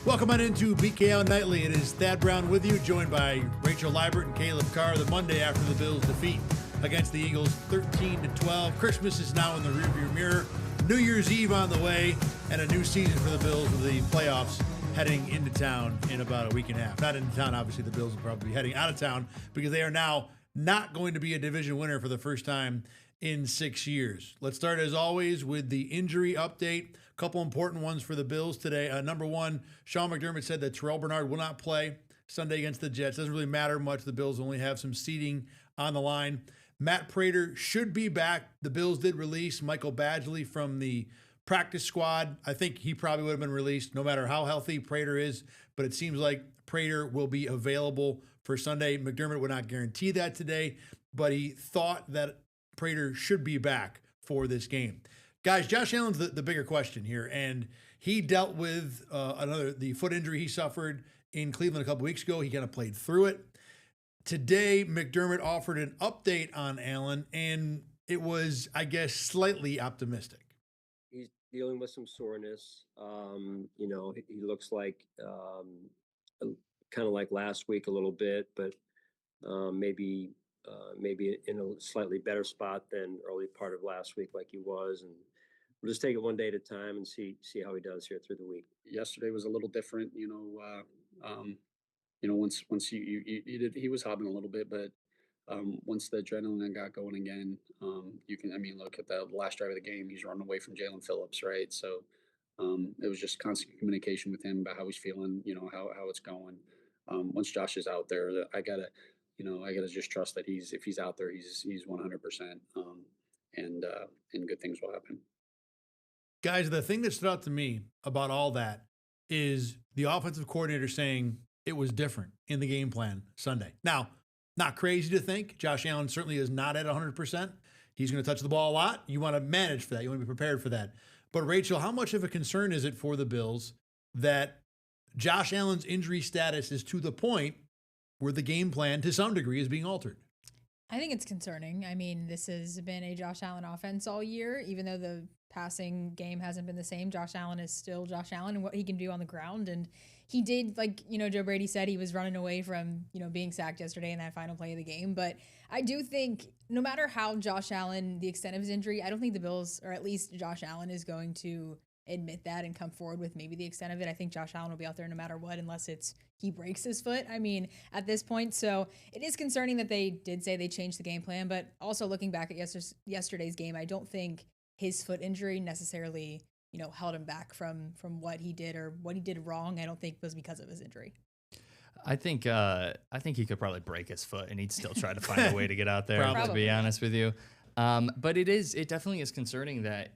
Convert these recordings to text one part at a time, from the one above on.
Welcome on into BKL Nightly. It is Thad Brown with you, joined by Rachel Liebert and Caleb Carr. The Monday after the Bills' defeat against the Eagles, 13-12. Christmas is now in the rearview mirror. New Year's Eve on the way, and a new season for the Bills with the playoffs heading into town in about a week and a half. Not into town, obviously. The Bills will probably be heading out of town because they are now not going to be a division winner for the first time in 6 years. Let's start, as always, with the injury update. A couple important ones for the Bills today. Number one, Sean McDermott said that Terrell Bernard will not play Sunday against the Jets. Doesn't really matter much. The Bills only have some seating on the line. Matt Prater should be back. The Bills did release Michael Badgley from the practice squad. I think he probably would have been released no matter how healthy Prater is, but it seems like Prater will be available for Sunday. McDermott would not guarantee that today, but he thought that Prater should be back for this game. Guys, Josh Allen's the bigger question here, and he dealt with the foot injury he suffered in Cleveland a couple weeks ago. He kind of played through it. Today, McDermott offered an update on Allen, and it was, I guess, slightly optimistic. He's dealing with some soreness. He looks like kind of like last week a little bit, but maybe in a slightly better spot than early part of last week, like he was. And we'll just take it one day at a time and see how he does here through the week. Yesterday was a little different, once he was hobbling a little bit, but once the adrenaline got going again, look at the last drive of the game, he's running away from Jalen Phillips, right? So it was just constant communication with him about how he's feeling, how it's going. Once Josh is out there, I gotta just trust that if he's out there, he's 100%, and good things will happen. Guys, the thing that stood out to me about all that is the offensive coordinator saying it was different in the game plan Sunday. Now, not crazy to think. Josh Allen certainly is not at 100%. He's going to touch the ball a lot. You want to manage for that. You want to be prepared for that. But Rachel, how much of a concern is it for the Bills that Josh Allen's injury status is to the point where the game plan, to some degree, is being altered? I think it's concerning. I mean, this has been a Josh Allen offense all year. Even though the passing game hasn't been the same, Josh Allen is still Josh Allen and what he can do on the ground. And he did, Joe Brady said, he was running away from, being sacked yesterday in that final play of the game. But I do think no matter how Josh Allen, the extent of his injury, I don't think the Bills, or at least Josh Allen, is going to admit that and come forward with maybe the extent of it. I think Josh Allen will be out there no matter what, unless he breaks his foot. I mean, at this point. So it is concerning that they did say they changed the game plan, but also looking back at yesterday's game, I don't think his foot injury necessarily, held him back from what he did or what he did wrong. I don't think was because of his injury. I think he could probably break his foot and he'd still try to find a way to get out there, Probably. to be honest with you. But it definitely is concerning that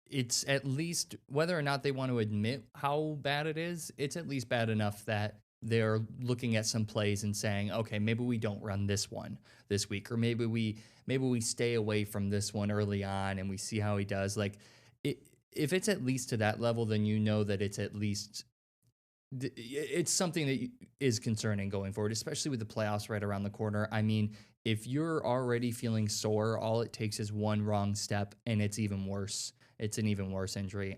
it's at least, whether or not they want to admit how bad it is, it's at least bad enough that they're looking at some plays and saying, okay, maybe we don't run this one this week, or maybe we stay away from this one early on and we see how he does. If it's at least to that level, then that it's at least, it's something that is concerning going forward, especially with the playoffs right around the corner. I mean, if you're already feeling sore, all it takes is one wrong step and it's even worse. It's an even worse injury.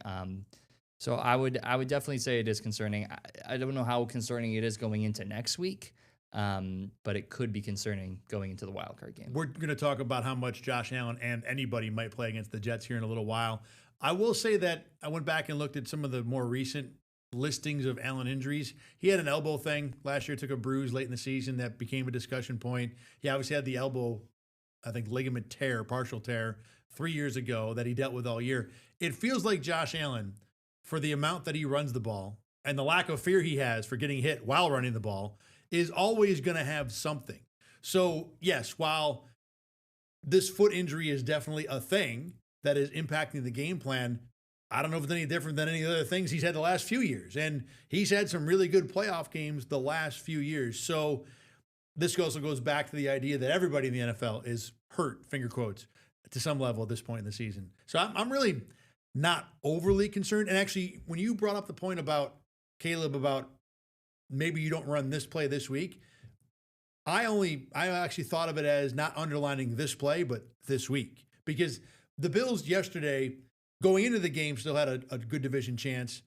So I would definitely say it is concerning. I don't know how concerning it is going into next week, but it could be concerning going into the wild card game. We're going to talk about how much Josh Allen and anybody might play against the Jets here in a little while. I will say that I went back and looked at some of the more recent listings of Allen injuries. He had an elbow thing last year, took a bruise late in the season that became a discussion point. He obviously had the elbow, I think, ligament tear, partial tear, 3 years ago that he dealt with all year. It feels like Josh Allen, for the amount that he runs the ball and the lack of fear he has for getting hit while running the ball, is always going to have something. So, yes, while this foot injury is definitely a thing that is impacting the game plan, I don't know if it's any different than any other things he's had the last few years. And he's had some really good playoff games the last few years. So this also goes back to the idea that everybody in the NFL is hurt, finger quotes, to some level at this point in the season. So I'm really not overly concerned. And actually, when you brought up the point about, Caleb, about maybe you don't run this play this week, I actually thought of it as not underlining this play, but this week. Because the Bills yesterday, going into the game, still had a good division chance.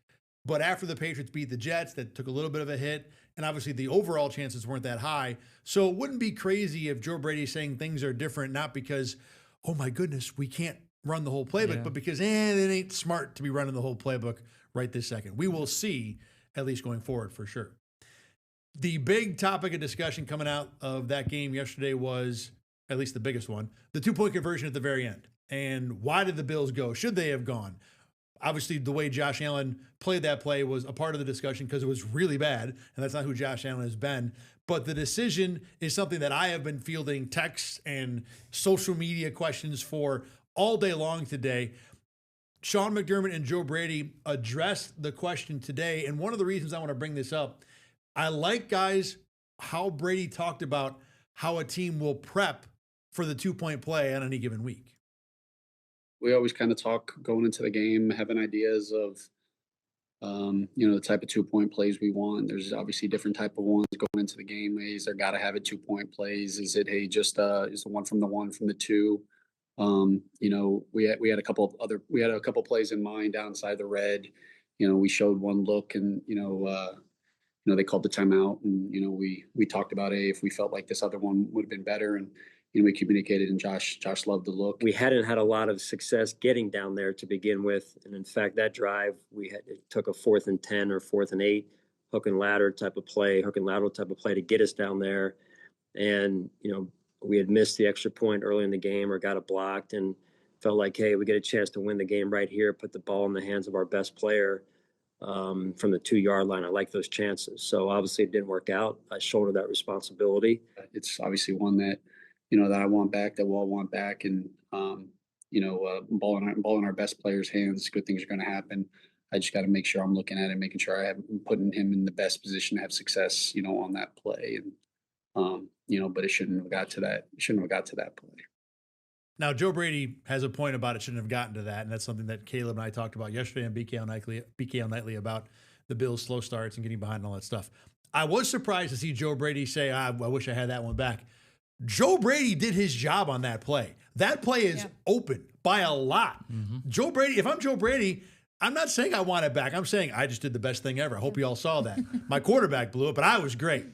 But after the Patriots beat the Jets, that took a little bit of a hit. And obviously the overall chances weren't that high. So it wouldn't be crazy if Joe Brady's saying things are different, not because, oh my goodness, we can't run the whole playbook, but because, it ain't smart to be running the whole playbook right this second. We will see, at least going forward, for sure. The big topic of discussion coming out of that game yesterday was, at least the biggest one, the 2-point conversion at the very end. And why did the Bills go? Should they have gone? Obviously, the way Josh Allen played that play was a part of the discussion because it was really bad, and that's not who Josh Allen has been. But the decision is something that I have been fielding texts and social media questions for all day long today. Sean McDermott and Joe Brady addressed the question today, and one of the reasons I want to bring this up, I like, guys, how Brady talked about how a team will prep for the 2-point play on any given week. We always kind of talk going into the game, having ideas of, the type of 2-point plays we want. There's obviously different type of ones going into the game. Is there got to have a 2-point plays? Is it, hey, just is the one from the two? We had a couple plays in mind downside the red. We showed one look, and they called the timeout, and we talked about if we felt like this other one would have been better, and we communicated, and Josh loved the look. We hadn't had a lot of success getting down there to begin with, and in fact, that drive it took a 4th and 10 or 4th and 8 hook and lateral type of play to get us down there, and we had missed the extra point early in the game or got it blocked, and felt like, hey, we get a chance to win the game right here, put the ball in the hands of our best player from the 2-yard line. I like those chances. So obviously it didn't work out. I shoulder that responsibility. It's obviously one that that I want back, that we'll all want back, and ball in our best players' hands. Good things are going to happen. I just got to make sure I'm looking at it, making sure I'm putting him in the best position to have success, on that play. And but it shouldn't have got to that. It shouldn't have got to that play. Now, Joe Brady has a point about it shouldn't have gotten to that, and that's something that Caleb and I talked about yesterday on BKL Nightly about the Bills' slow starts and getting behind and all that stuff. I was surprised to see Joe Brady say, I wish I had that one back. Joe Brady did his job on that play. That play is open by a lot. Mm-hmm. Joe Brady, if I'm Joe Brady, I'm not saying I want it back. I'm saying I just did the best thing ever. I hope you all saw that. My quarterback blew it, but I was great.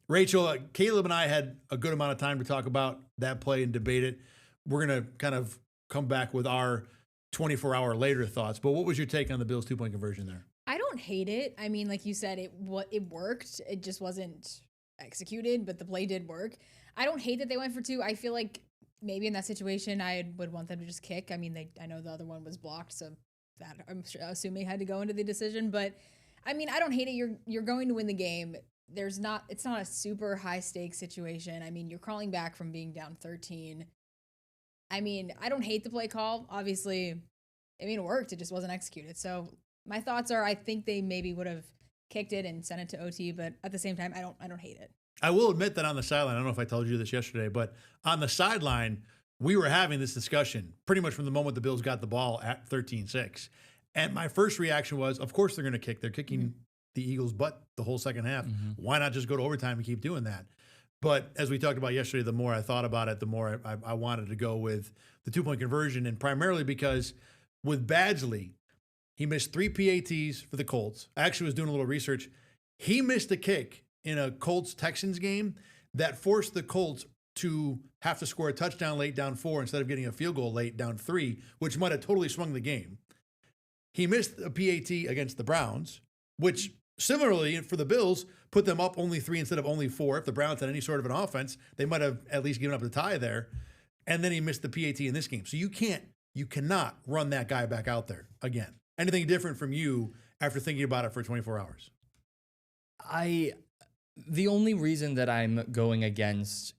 Rachel, Caleb and I had a good amount of time to talk about that play and debate it. We're going to kind of come back with our 24-hour later thoughts. But what was your take on the Bills' 2-point conversion there? I don't hate it. I mean, like you said, it worked. It just wasn't executed, but the play did work. I don't hate that they went for 2. I feel like maybe in that situation, I would want them to just kick. I mean, I know the other one was blocked, so that I'm assuming had to go into the decision. But I mean, I don't hate it. You're going to win the game. It's not a super high stakes situation. I mean, you're crawling back from being down 13. I mean, I don't hate the play call. Obviously, it worked. It just wasn't executed. So my thoughts are, I think they maybe would have kicked it and sent it to OT, but at the same time, I don't hate it. I will admit that on the sideline, I don't know if I told you this yesterday, but on the sideline, we were having this discussion pretty much from the moment the Bills got the ball at 13-6. And my first reaction was, of course they're going to kick. They're kicking the Eagles' butt the whole second half. Mm-hmm. Why not just go to overtime and keep doing that? But as we talked about yesterday, the more I thought about it, the more I wanted to go with the 2-point conversion, and primarily because with Badgley, he missed 3 PATs for the Colts. I actually was doing a little research. He missed a kick in a Colts-Texans game that forced the Colts to have to score a touchdown late down 4 instead of getting a field goal late down 3, which might have totally swung the game. He missed a PAT against the Browns, which similarly for the Bills put them up only 3 instead of only 4. If the Browns had any sort of an offense, they might have at least given up the tie there. And then he missed the PAT in this game. So you cannot run that guy back out there again. Anything different from you after thinking about it for 24 hours? The only reason that I'm going against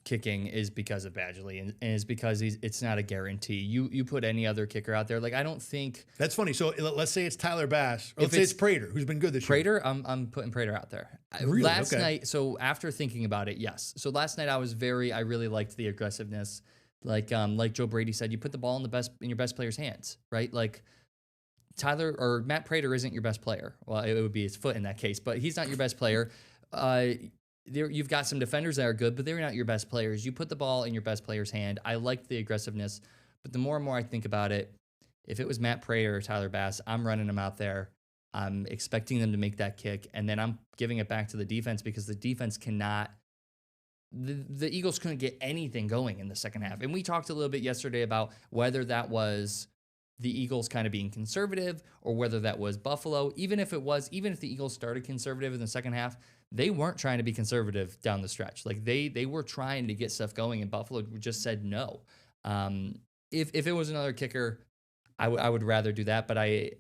kicking is because of Badgley, and is because it's not a guarantee. You put any other kicker out there, like I don't think that's funny. So let's say it's Tyler Bass, or let's say it's Prater, who's been good this year. Prater, I'm putting Prater out there. Really? Last night, so after thinking about it, yes. So last night I really liked the aggressiveness. Like Joe Brady said, you put the ball in your best player's hands, right? Like Tyler or Matt Prater isn't your best player. Well, it would be his foot in that case, but he's not your best player. You've got some defenders that are good, but they're not your best players. You put the ball in your best player's hand. I like the aggressiveness, but the more and more I think about it, if it was Matt Prater or Tyler Bass, I'm running him out there I'm expecting them to make that kick, and then I'm giving it back to the defense because the defense cannot. The Eagles couldn't get anything going in the second half. And we talked a little bit yesterday about whether that was the Eagles kind of being conservative or whether that was Buffalo. Even if the Eagles started conservative in the second half, they weren't trying to be conservative down the stretch. Like they were trying to get stuff going, and Buffalo just said no. If it was another kicker, I would rather do that. But I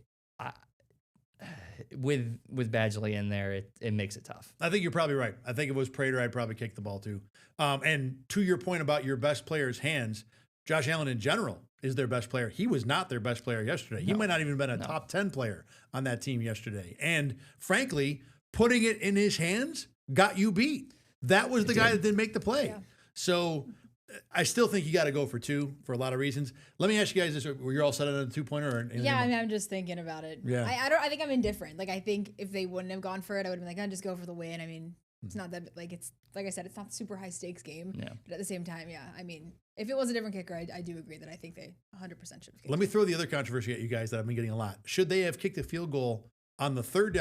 with Badgley in there, it makes it tough. I think you're probably right. I think if it was Prater, I'd probably kick the ball too. And to your point about your best player's hands, Josh Allen in general is their best player. He was not their best player yesterday. He might not even have been a top 10 player on that team yesterday. And frankly, putting it in his hands got you beat. That was the guy that didn't make the play. Yeah. So I still think you got to go for two for a lot of reasons. Let me ask you guys this: were you all set on a 2-pointer? Or anything? Yeah, I mean, I'm just thinking about it. Yeah. I think I'm indifferent. Like, I think if they wouldn't have gone for it, I would have been like, I'd just go for the win. I mean, it's not that, like I said, it's not a super high stakes game. Yeah. But at the same time, yeah, I mean, if it was a different kicker, I do agree that I think they 100% should have kicked. Let me throw the other controversy at you guys that I've been getting a lot. Should they have kicked a field goal on the third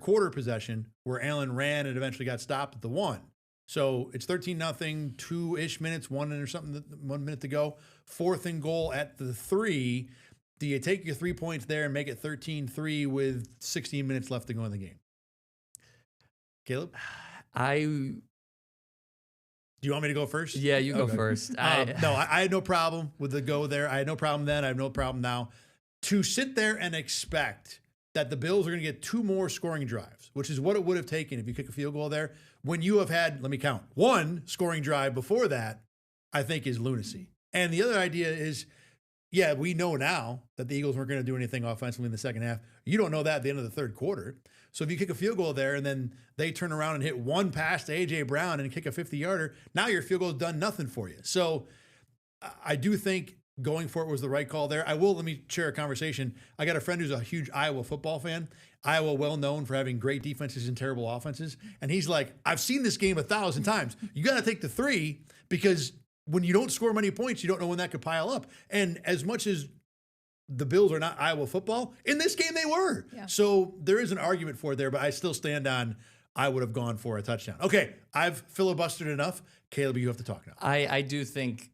quarter possession where Allen ran and eventually got stopped at the 1? So it's 13-0, 2-ish minutes, 1 minute to go. 4th and goal at the 3. Do you take your 3 points there and make it 13-3 with 16 minutes left to go in the game? Caleb? Do you want me to go first? Yeah, you go first. No, I had no problem with the go there. I had no problem then. I have no problem now. To sit there and expect that the Bills are going to get 2 more scoring drives, which is what it would have taken if you kick a field goal there, when you have had, let me count, 1 scoring drive before that, I think is lunacy. And the other idea is, yeah, we know now that the Eagles weren't going to do anything offensively in the second half. You don't know that at the end of the third quarter. So if you kick a field goal there and then they turn around and hit 1 pass to A.J. Brown and kick a 50-yarder, now your field goal's done nothing for you. So I do think going for it was the right call there. Let me share a conversation. I got a friend who's a huge Iowa football fan. Iowa well known for having great defenses and terrible offenses. And he's like, I've seen this game 1,000 times. You got to take the 3 because when you don't score many points, you don't know when that could pile up. And as much as the Bills are not Iowa football, in this game they were. Yeah. So there is an argument for it there, but I still stand on I would have gone for a touchdown. Okay, I've filibustered enough. Caleb, you have to talk now. I do think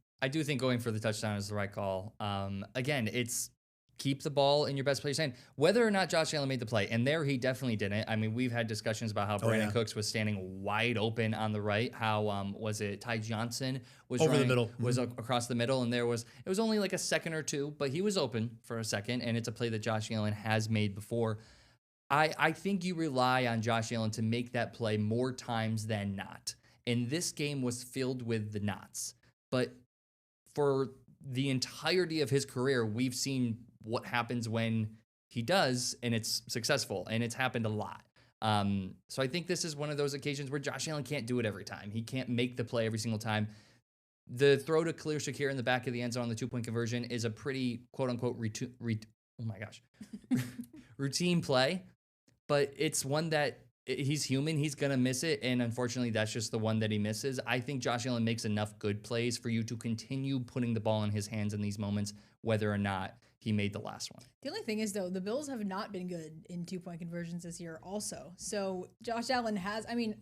going for the touchdown is the right call. Again, it's keep the ball in your best player's hand. Whether or not Josh Allen made the play, and there he definitely didn't. I mean, we've had discussions about how Brandon Cooks was standing wide open on the right. How was it Ty Johnson was over the middle, was across the middle, and it was only like a second or two, but he was open for a second, and it's a play that Josh Allen has made before. I think you rely on Josh Allen to make that play more times than not. And this game was filled with the knots. But for the entirety of his career, we've seen what happens when he does, and it's successful, and it's happened a lot. So I think this is one of those occasions where Josh Allen can't do it every time. He can't make the play every single time. The throw to Khalil Shakir in the back of the end zone on the 2-point conversion is a pretty quote-unquote routine play, but it's one that he's human. He's going to miss it, and unfortunately, that's just the one that he misses. I think Josh Allen makes enough good plays for you to continue putting the ball in his hands in these moments, whether or not he made the last one. The only thing is, though, the Bills have not been good in 2-point conversions this year also. So Josh Allen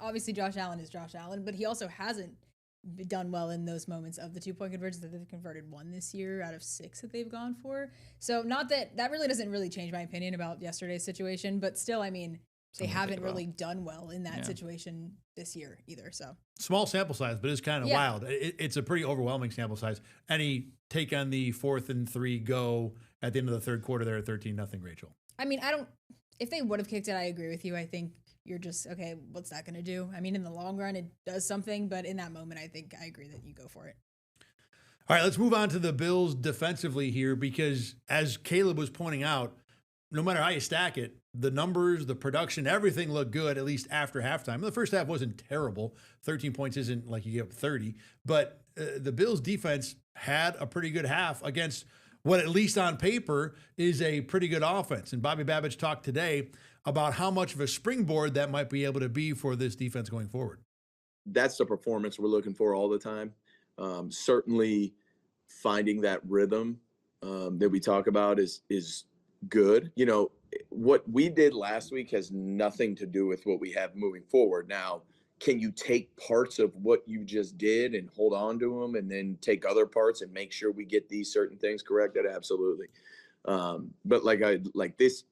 obviously Josh Allen is Josh Allen, but he also hasn't done well in those moments of the 2-point conversions that they've converted 1 this year out of 6 that they've gone for. So not that really doesn't really change my opinion about yesterday's situation, but still, I mean, they haven't really done well in that situation this year either. So small sample size, but it's kind of wild. It's a pretty overwhelming sample size. Any take on the 4th and 3 go at the end of the third quarter there at 13-0, Rachel? I mean, if they would have kicked it, I agree with you. I think you're just, okay, what's that going to do? I mean, in the long run, it does something, but in that moment, I think I agree that you go for it. All right, let's move on to the Bills defensively here, because as Caleb was pointing out, no matter how you stack it, the numbers, the production, everything looked good, at least after halftime. The first half wasn't terrible. 13 points isn't like you get 30, but the Bills defense had a pretty good half against what, at least on paper, is a pretty good offense. And Bobby Babich talked today about how much of a springboard that might be able to be for this defense going forward. That's the performance we're looking for all the time. Certainly finding that rhythm that we talk about is good. You know, what we did last week has nothing to do with what we have moving forward. Now, can you take parts of what you just did and hold on to them, and then take other parts and make sure we get these certain things corrected? Absolutely. But like this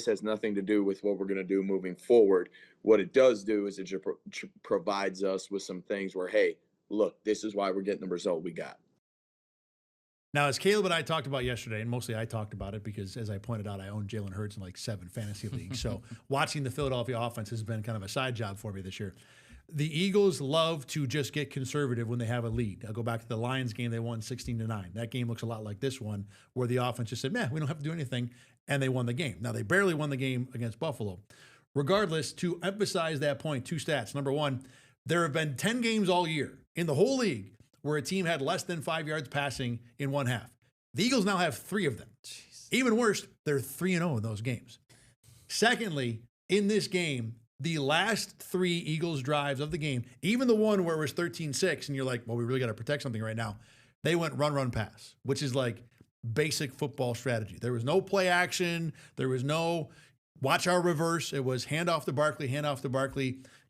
has nothing to do with what we're going to do moving forward. What it does do is it provides us with some things where, hey, look, this is why we're getting the result we got. Now, as Caleb and I talked about yesterday, and mostly I talked about it because, as I pointed out, I own Jalen Hurts in like 7 fantasy leagues. So watching the Philadelphia offense has been kind of a side job for me this year. The Eagles love to just get conservative when they have a lead. I'll go back to the Lions game. They won 16-9. That game looks a lot like this one, where the offense just said, we don't have to do anything, and they won the game. Now, they barely won the game against Buffalo. Regardless, to emphasize that point, 2 stats. Number 1, there have been 10 games all year in the whole league where a team had less than 5 yards passing in one half. The Eagles now have 3 of them. Jeez. Even worse, they're 3-0 in those games. Secondly, in this game, the last 3 Eagles drives of the game, even the one where it was 13-6, and you're like, well, we really got to protect something right now, they went run, pass, which is like basic football strategy. There was no play action. There was no watch our reverse. It was hand off to Barkley.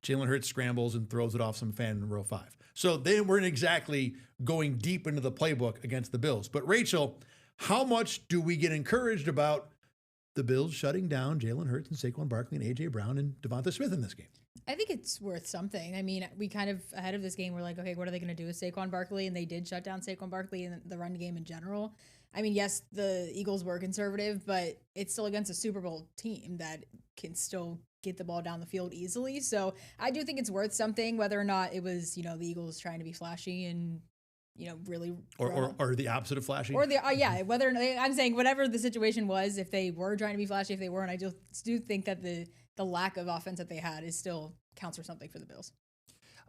Jalen Hurts scrambles and throws it off some fan in row 5. So they weren't exactly going deep into the playbook against the Bills. But Rachel, how much do we get encouraged about the Bills shutting down Jalen Hurts and Saquon Barkley and A.J. Brown and Devonta Smith in this game? I think it's worth something. I mean, we kind of, ahead of this game, we're like, okay, what are they going to do with Saquon Barkley? And they did shut down Saquon Barkley in the run game in general. I mean, yes, the Eagles were conservative, but it's still against a Super Bowl team that can still get the ball down the field easily. So I do think it's worth something, whether or not it was, the Eagles trying to be flashy and, really. Or the opposite of flashy. Or whether I'm saying whatever the situation was, if they were trying to be flashy, if they weren't, I just do think that the lack of offense that they had is still counts for something for the Bills.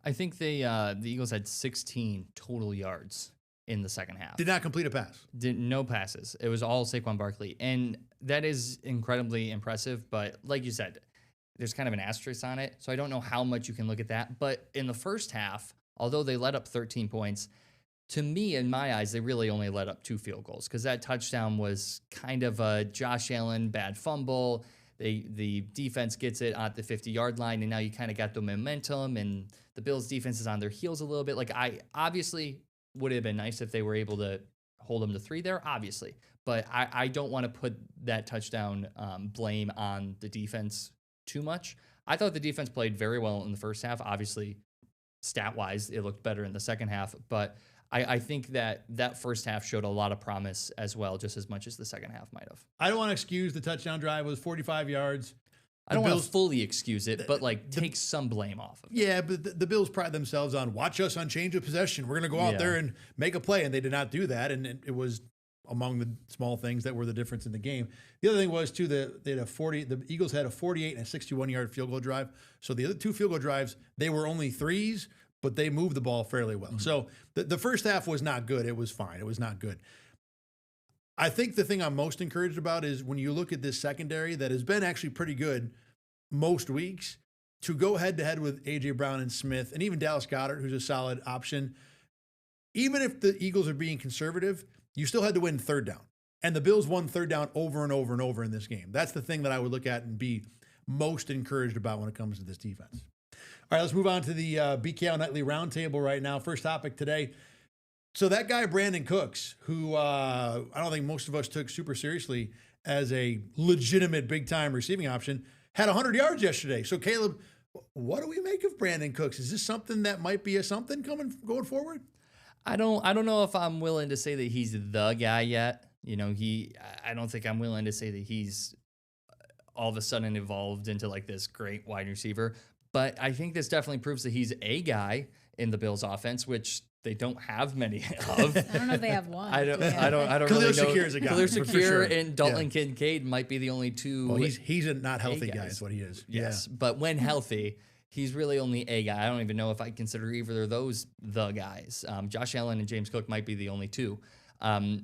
I think the Eagles had 16 total yards in the second half. Did not complete a pass. No passes. It was all Saquon Barkley. And that is incredibly impressive. But like you said, there's kind of an asterisk on it. So I don't know how much you can look at that. But in the first half, although they let up 13 points, to me, in my eyes, they really only let up 2 field goals because that touchdown was kind of a Josh Allen bad fumble. The defense gets it at the 50-yard line, and now you kind of got the momentum, and the Bills' defense is on their heels a little bit. Like, I obviously would have been nice if they were able to hold them to 3 there, obviously. But I don't want to put that touchdown blame on the defense too much. I thought the defense played very well in the first half. Obviously, stat-wise, it looked better in the second half. But I think that first half showed a lot of promise as well, just as much as the second half might have. I don't want to excuse the touchdown drive. It was 45 yards. I don't want to fully excuse it, but take some blame off of it. Yeah, but the Bills pride themselves on watch us on change of possession. We're going to go out there and make a play, and they did not do that, and it was among the small things that were the difference in the game. The other thing was too the Eagles had a 48 and a 61-yard field goal drive. So the other 2 field goal drives, they were only 3s, but they moved the ball fairly well. Mm-hmm. So the first half was not good. It was fine. It was not good. I think the thing I'm most encouraged about is when you look at this secondary that has been actually pretty good most weeks, to go head-to-head with A.J. Brown and Smith, and even Dallas Goedert, who's a solid option. Even if the Eagles are being conservative, you still had to win third down. And the Bills won third down over and over and over in this game. That's the thing that I would look at and be most encouraged about when it comes to this defense. All right, let's move on to the BKL Nightly Roundtable right now. First topic today. So that guy, Brandon Cooks, who I don't think most of us took super seriously as a legitimate big-time receiving option, had 100 yards yesterday. So, Caleb, what do we make of Brandon Cooks? Is this something that might be a something going forward? I don't know if I'm willing to say that he's the guy yet. I don't think I'm willing to say that he's all of a sudden evolved into like this great wide receiver. But I think this definitely proves that he's a guy in the Bills offense, which they don't have many of. I don't know if they have one. I don't Khalil really know. Shakir is a guy. Khalil for Shakir sure. and Dalton Kincaid might be the only 2. Well, he's a not healthy guy is what he is. Yes, but when healthy, he's really only a guy. I don't even know if I consider either of those the guys. Josh Allen and James Cook might be the only 2.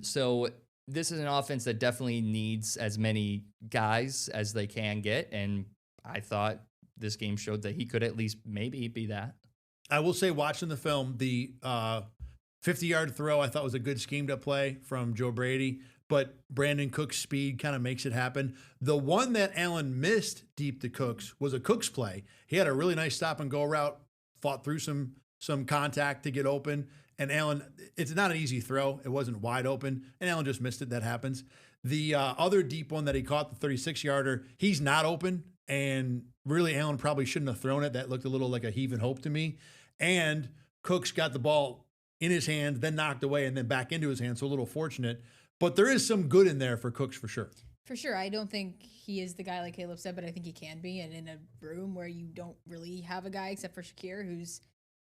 So this is an offense that definitely needs as many guys as they can get, and I thought this game showed that he could at least maybe be that. I will say, watching the film, the 50-yard throw I thought was a good schemed up play from Joe Brady. but Brandon Cook's speed kind of makes it happen. The one that Allen missed deep to Cooks was a Cooks play. He had a really nice stop and go route, fought through some contact to get open. And Allen, it's not an easy throw. It wasn't wide open, and Allen just missed it. That happens. The other deep one that he caught, the 36-yarder, he's not open, and really Allen probably shouldn't have thrown it. That looked a little like a heave and hope to me. And Cooks got the ball in his hands, then knocked away, and then back into his hands, so a little fortunate. But there is some good in there for Cooks for sure. For sure. I don't think he is the guy like Caleb said, but I think he can be. And in a room where you don't really have a guy except for Shakir, who's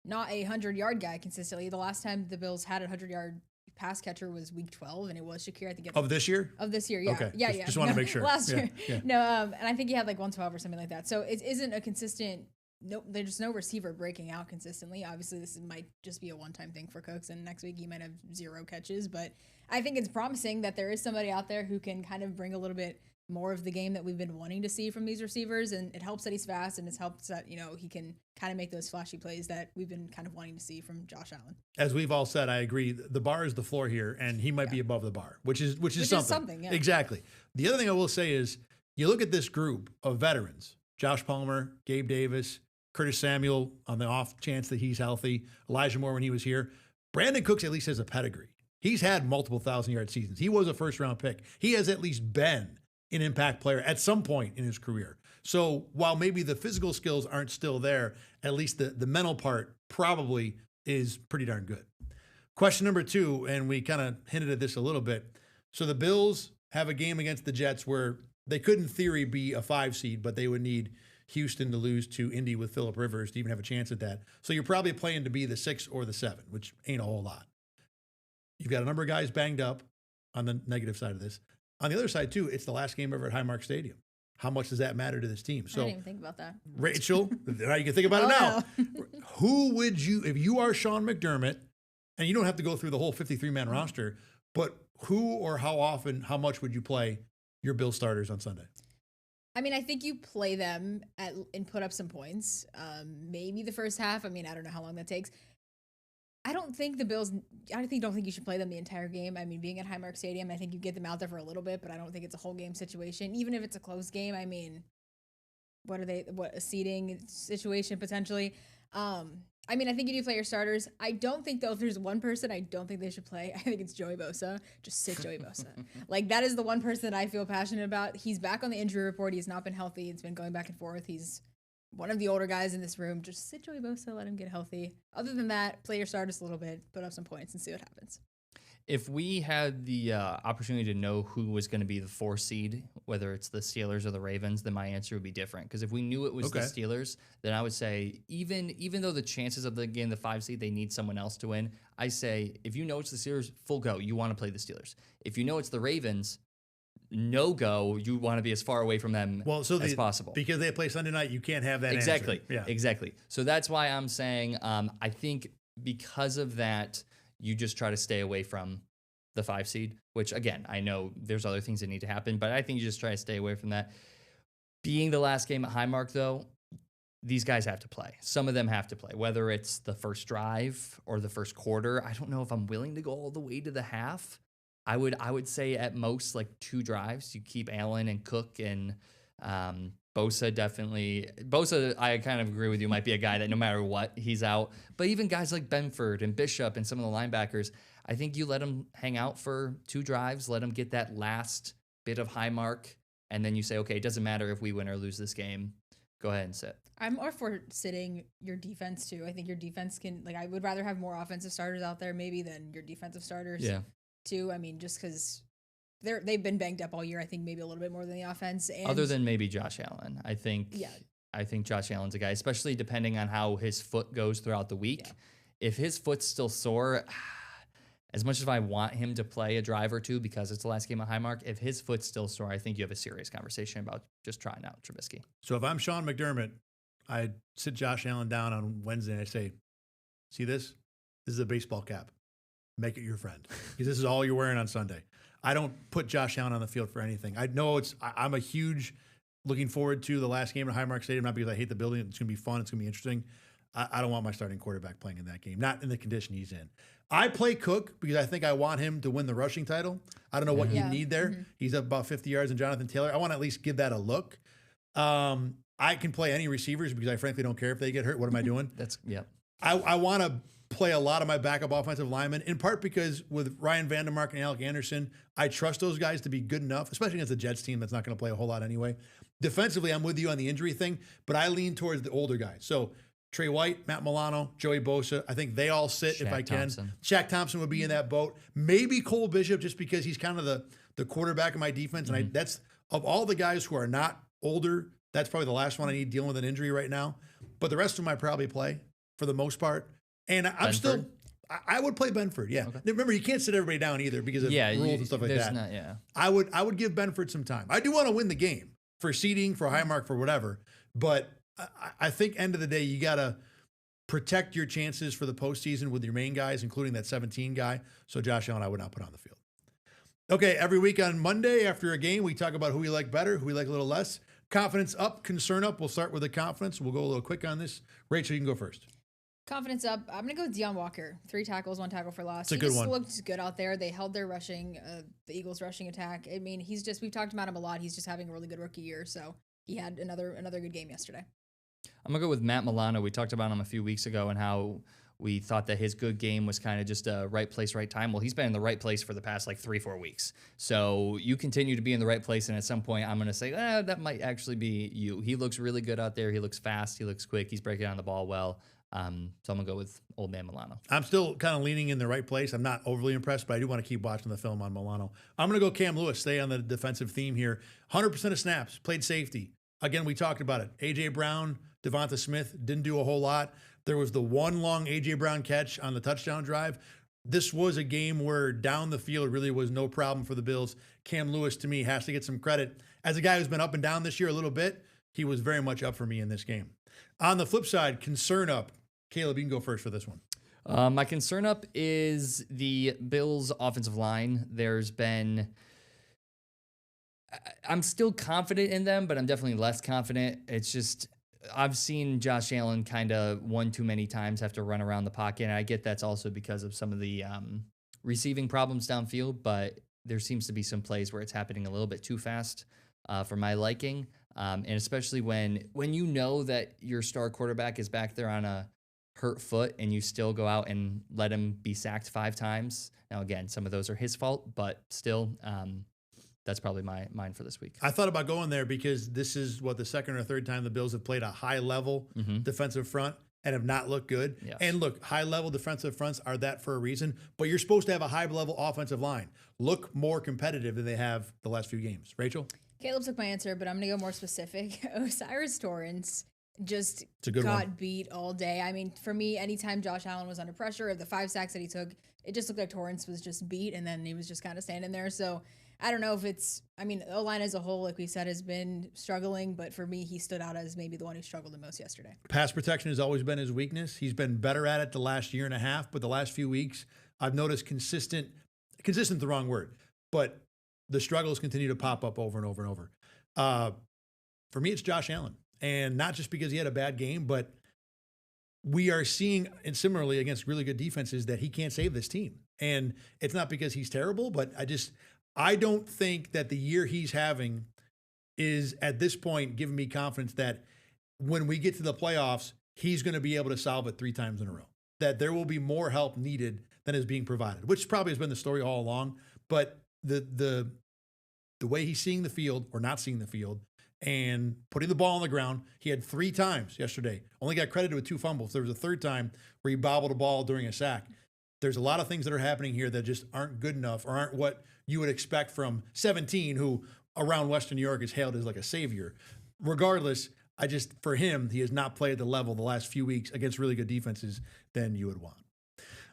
not a 100-yard guy consistently. The last time the Bills had a 100-yard pass catcher was week 12, and it was Shakir. I think of this year. Of this year, yeah, okay. yeah. Just wanted to make sure. Last year, yeah. no, and I think he had like 112 or something like that. So it isn't a consistent. No, there's no receiver breaking out consistently. Obviously, this might just be a one-time thing for Cooks, and next week he might have 0 catches. But I think it's promising that there is somebody out there who can kind of bring a little bit more of the game that we've been wanting to see from these receivers, and it helps that he's fast, and it helps that he can kind of make those flashy plays that we've been kind of wanting to see from Josh Allen. As we've all said, I agree. The bar is the floor here, and he might be above the bar, which is something. Yeah. Exactly. The other thing I will say is, you look at this group of veterans: Josh Palmer, Gabe Davis, Curtis Samuel on the off chance that he's healthy, Elijah Moore when he was here. Brandon Cooks at least has a pedigree. He's had multiple 1,000-yard seasons. He was a first-round pick. He has at least been an impact player at some point in his career. So while maybe the physical skills aren't still there, at least the mental part probably is pretty darn good. Question number 2, and we kind of hinted at this a little bit. So the Bills have a game against the Jets where they could, in theory, be a 5 seed, but they would need Houston to lose to Indy with Phillip Rivers to even have a chance at that. So you're probably playing to be the 6 or the 7, which ain't a whole lot. You've got a number of guys banged up on the negative side of this. On the other side, too, it's the last game ever at Highmark Stadium. How much does that matter to this team? So I didn't even think about that. Rachel, now you can think about it now. Who would you, if you are Sean McDermott, and you don't have to go through the whole 53-man roster, but who or how often, how much would you play your Bill starters on Sunday? I mean, I think you play them and put up some points. Maybe the first half. I mean, I don't know how long that takes. I don't think the Bills. Don't think you should play them the entire game. I mean, being at Highmark Stadium, I think you get them out there for a little bit, but I don't think it's a whole game situation. Even if it's a close game, I mean, a seeding situation potentially. I mean, I think you do play your starters. I don't think, though, if there's one person I don't think they should play, I think it's Joey Bosa. Just sit Joey Bosa. Like, that is the one person that I feel passionate about. He's back on the injury report. He's not been healthy. It's been going back and forth. He's one of the older guys in this room. Just sit Joey Bosa, let him get healthy. Other than that, play your starters a little bit, put up some points, and see what happens. If we had the opportunity to know who was going to be the 4 seed, whether it's the Steelers or the Ravens, then my answer would be different. Because if we knew it was the Steelers, then I would say even though the chances of getting the 5 seed, they need someone else to win. I say if you know it's the Steelers, full go. You want to play the Steelers. If you know it's the Ravens, no go. You want to be as far away from them as possible. Because they play Sunday night, you can't have that exactly. answer. Yeah. Exactly. So that's why I'm saying I think because of that, you just try to stay away from the 5 seed, which again, I know there's other things that need to happen, but I think you just try to stay away from that. Being the last game at Highmark, though, these guys have to play. Some of them have to play, whether it's the first drive or the first quarter. I don't know if I'm willing to go all the way to the half. I would say at most like 2 drives. You keep Allen and Cook and Bosa definitely. Bosa, I kind of agree with you, might be a guy that no matter what, he's out. But even guys like Benford and Bishop and some of the linebackers, I think you let them hang out for 2 drives, let them get that last bit of Highmark, and then you say, okay, it doesn't matter if we win or lose this game. Go ahead and sit. I'm more for sitting your defense, too. I think your defense can, I would rather have more offensive starters out there maybe than your defensive starters, too. I mean, just because they've been banged up all year, I think maybe a little bit more than the offense. And other than maybe Josh Allen, I think Josh Allen's a guy, especially depending on how his foot goes throughout the week. Yeah. If his foot's still sore, as much as I want him to play a drive or 2 because it's the last game of Highmark, if his foot's still sore, I think you have a serious conversation about just trying out Trubisky. So if I'm Sean McDermott, I'd sit Josh Allen down on Wednesday and I say, see this? This is a baseball cap. Make it your friend. Because this is all you're wearing on Sunday. I don't put Josh Allen on the field for anything. I know I'm a huge looking forward to the last game at Highmark Stadium, not because I hate the building. It's going to be fun. It's going to be interesting. I don't want my starting quarterback playing in that game, not in the condition he's in. I play Cook because I think I want him to win the rushing title. I don't know what you need there. He's up about 50 yards, and Jonathan Taylor. I want to at least give that a look. I can play any receivers because I frankly don't care if they get hurt. What am I doing? I want to play a lot of my backup offensive linemen, in part because with Ryan Vandermark and Alec Anderson, I trust those guys to be good enough, especially against the Jets team that's not going to play a whole lot anyway. Defensively, I'm with you on the injury thing, but I lean towards the older guys. So Trey White, Matt Milano, Joey Bosa, I think they all sit if I can. Shaq Thompson would be in that boat. Maybe Cole Bishop, just because he's kind of the quarterback of my defense. And that's, of all the guys who are not older, that's probably the last one I need dealing with an injury right now. But the rest of them I probably play for the most part. And I would play Benford. Yeah. Okay. Remember, you can't sit everybody down either because of rules and stuff like that. I would give Benford some time. I do want to win the game for seeding, for high mark, for whatever. But I think end of the day, you got to protect your chances for the postseason with your main guys, including that 17 guy. So Josh Allen, I would not put on the field. Okay, every week on Monday after a game, we talk about who we like better, who we like a little less. Confidence up, concern up. We'll start with the confidence. We'll go a little quick on this. Rachel, you can go first. Confidence up. I'm going to go with Deion Walker. 3 tackles, 1 tackle for loss. It's a good one. He just looked good out there. They held their rushing, the Eagles' rushing attack. I mean, we've talked about him a lot. He's just having a really good rookie year. So he had another good game yesterday. I'm going to go with Matt Milano. We talked about him a few weeks ago and how we thought that his good game was kind of just a right place, right time. Well, he's been in the right place for the past 3-4 weeks. So you continue to be in the right place, and at some point I'm going to say, that might actually be you. He looks really good out there. He looks fast. He looks quick. He's breaking down the ball well. So I'm going to go with old man Milano. I'm still kind of leaning in the right place. I'm not overly impressed, but I do want to keep watching the film on Milano. I'm going to go Cam Lewis, stay on the defensive theme here. 100% of snaps, played safety. Again, we talked about it. A.J. Brown, Devonta Smith didn't do a whole lot. There was the one long A.J. Brown catch on the touchdown drive. This was a game where down the field really was no problem for the Bills. Cam Lewis, to me, has to get some credit. As a guy who's been up and down this year a little bit, he was very much up for me in this game. On the flip side, concern up. Caleb, you can go first for this one. My concern up is the Bills' offensive line. I'm still confident in them, but I'm definitely less confident. It's just, I've seen Josh Allen kind of one too many times have to run around the pocket, and I get that's also because of some of the receiving problems downfield, but there seems to be some plays where it's happening a little bit too fast for my liking, and especially when you know that your star quarterback is back there on a hurt foot and you still go out and let him be sacked 5 times. Now, again, some of those are his fault, but still, that's probably mine for this week. I thought about going there because this is the second or third time the Bills have played a high-level defensive front and have not looked good. Yes. And look, high-level defensive fronts are that for a reason, but you're supposed to have a high-level offensive line. Look more competitive than they have the last few games. Rachel? Caleb took my answer, but I'm going to go more specific. Osiris Torrance just beat all day. I mean, for me, anytime Josh Allen was under pressure, of the 5 sacks that he took, it just looked like Torrance was just beat, and then he was just kind of standing there. So I don't know if the O-line as a whole, like we said, has been struggling, but for me, he stood out as maybe the one who struggled the most yesterday. Pass protection has always been his weakness. He's been better at it the last year and a half, but the last few weeks, I've noticed consistent, the wrong word, but the struggles continue to pop up over and over and over. For me, it's Josh Allen. And not just because he had a bad game, but we are seeing, and similarly against really good defenses, that he can't save this team. And it's not because he's terrible, but I don't think that the year he's having is at this point giving me confidence that when we get to the playoffs, he's going to be able to solve it 3 times in a row, that there will be more help needed than is being provided, which probably has been the story all along. But the way he's seeing the field or not seeing the field and putting the ball on the ground, he had 3 times yesterday, only got credited with 2 fumbles. There was a 3rd time where he bobbled a ball during a sack. There's a lot of things that are happening here that just aren't good enough or aren't what you would expect from 17, who around Western New York is hailed as like a savior. Regardless, for him, he has not played at the level the last few weeks against really good defenses than you would want.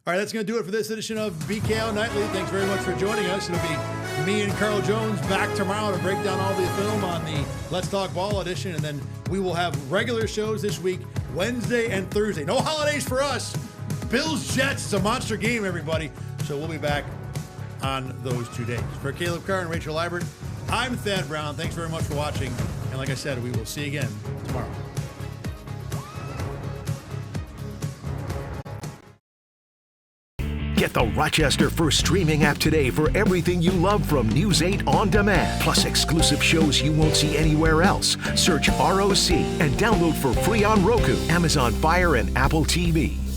All right, that's going to do it for this edition of BKL Nightly. Thanks very much for joining us. It'll be me and Carl Jones back tomorrow to break down all the film on the Let's Talk Ball edition, and then we will have regular shows this week, Wednesday and Thursday. No holidays for us. Bills Jets, it's a monster game, everybody. So we'll be back on those 2 days. For Caleb Carr and Rachel Liebert, I'm Thad Brown. Thanks very much for watching. And like I said, we will see you again tomorrow. Get the Rochester First streaming app today for everything you love from News 8 On Demand, plus exclusive shows you won't see anywhere else. Search ROC and download for free on Roku, Amazon Fire, and Apple TV.